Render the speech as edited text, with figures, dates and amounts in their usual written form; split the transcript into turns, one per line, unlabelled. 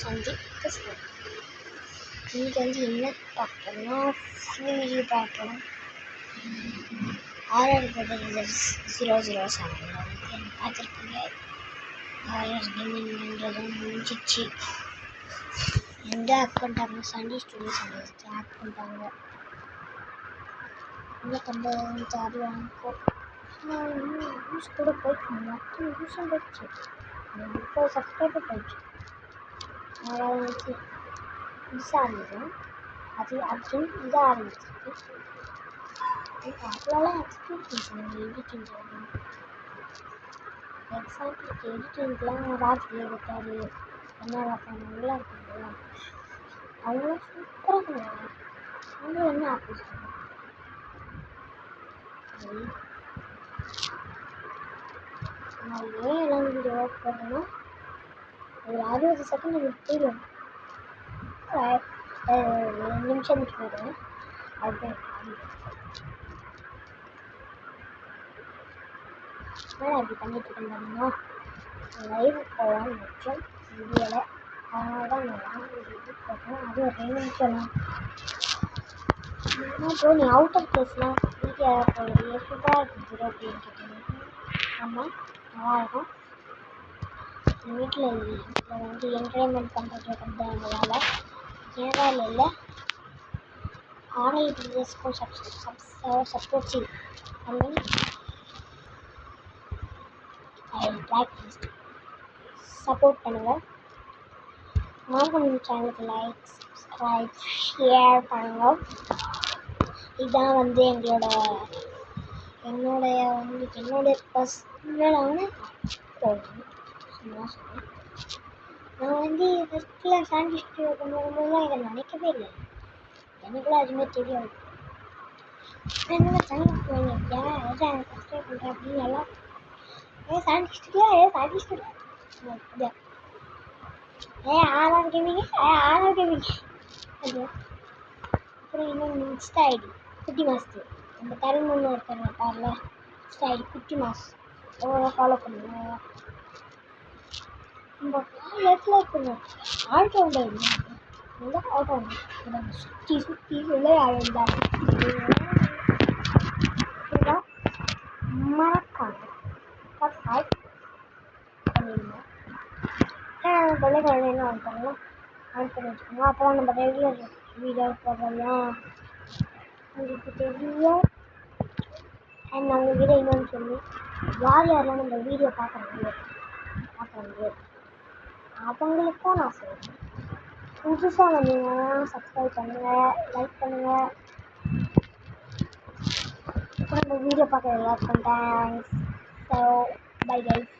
சந்தீப் கிருஷ்ணன். இன்னைக்கு என்ன பார்க்கணும்னா ஃபுல் ரிவ்யூ பார்க்கணும். ஆர்ஆர் பிரதர்ஸ் 007 பார்த்துருக்கீங்க. ஆர்ஆர் கேமிங்ன்றதும் முடிஞ்சிச்சு. எந்த ஆக் பண்ணிட்டாங்க, சண்டே ஸ்டுடியோஸ் ஆக் பண்ணிட்டாங்க. என்ன பண்ணுறது தெரியல. யூஸ் கூட போயிட்டு மொத்தம் யூஸும் போயிடுச்சு. 30 சப்ஸ்கிரைபர் போயிடுச்சு. ஆரம்பிச்சு மிஸ் ஆரம்பிச்சு அது அப்படின்னு இதாக ஆரம்பிச்சிருக்கு. அவ்வளோலாம் எக்ஸ்பீரியன்ஸ் நீங்கள் எடிட்டிங் போகணும். எக்ஸாம்பிளுக்கு எடிட்டிங்க்கெலாம் ராஜ்கிரி இருக்காரு, என்ன பண்ணவங்களாம் இருக்காங்களா, அவங்களாம் சூப்பராக பண்ணுவாங்க. அவங்களும் என்ன ஆஃபீஸ் நான் ஏன் எல்லாம் வீடியோ ஒர்க் பண்ணுறேன்னா ஒரு 60 செகண்ட் எனக்கு தெரியும். 2 நிமிஷம் போடுவேன். அதுதான் நான் அப்படி பண்ணிட்டு இருக்கேன். லைவ் போகலான்னு நினச்சோம் வீடியோவில். அதனால தான் நான் வீடியோ போட்டேன். அது ஒரு 2 நிமிஷம் தான். அப்புறம் நீ அவுட் ஆஃப் பிளேஸ்லாம் வீடியோ போடுறது சூப்பராக இருக்குது அப்படின்னு கேட்டேன். ஆமாம், நல்லாயிருக்கும். வீட்டில் என்டர்டைன்மெண்ட் பண்ணுறது தான் எங்கள் வேலை. என் வேலை இல்லை, ஆர்ஐ பில்டர்ஸ்க்கும் சப்போர்ட் பண்ணி சப்போர்ட் பண்ணுங்கள். மார்கன் சேனலுக்கு லைக், சப்ஸ்கிரைப், ஷேர் பண்ணுங்கள். இதுதான் என்னுடைய பர்சனலான போகணும் சும்மா சொல்லுவேன். நான் ஃபஸ்ட்டில் சாண்டி ஸ்டுடியோ பண்ணும்போதுலாம் இதை நினைக்கவே இல்லை. எனக்குலாம் எதுவுமே தெரியாது. என்னோட சேனலுக்கு ஏன் சப்ஸ்கிரைப் பண்ணுறேன் அப்படின்னு எல்லாம் சாண்டி ஸ்டுடியோ ஆர்ஆர் கேமிங் அது. அப்புறம் இன்னொன்று இன்ஸ்டா ஐடி குட்டி மாஸ்து, நம்ம தருண் இருக்கார்ல, இன்ஸ்டா ஐடி குட்டி மாஸ், எவ்வளோ ஃபாலோ பண்ணுவோம். நம்ம இடத்துல இருக்கணும் ஆல்ரவுண்டர் நல்லா ஆல்ரவுண்டர் சுற்றி விளையாடுந்தார். மறக்காம சப்ஸ்கிரைப் பண்ணிடுங்க. என்ன ஆன் பண்ணலாம், ஆன் பண்ணி வச்சுக்கோங்க. அப்போ நம்ம ரெகுலர் வீடியோ போடுறோம் உங்களுக்கு தெரியும். அண்ட் நான் உங்கள் வீடியோ என்னன்னு சொல்லி யாரெல்லாம் நம்ம வீடியோ பார்க்குறாங்க அவங்களுக்கும் நான் சொல்லுவேன். புதுசாக வந்தீங்கன்னா சப்ஸ்கிரைப் பண்ணுங்கள், லைக் பண்ணுங்கள். அப்புறம் இந்த வீடியோ பார்க்குற எல்லாருக்கும் தேங்க்ஸ். So bye guys.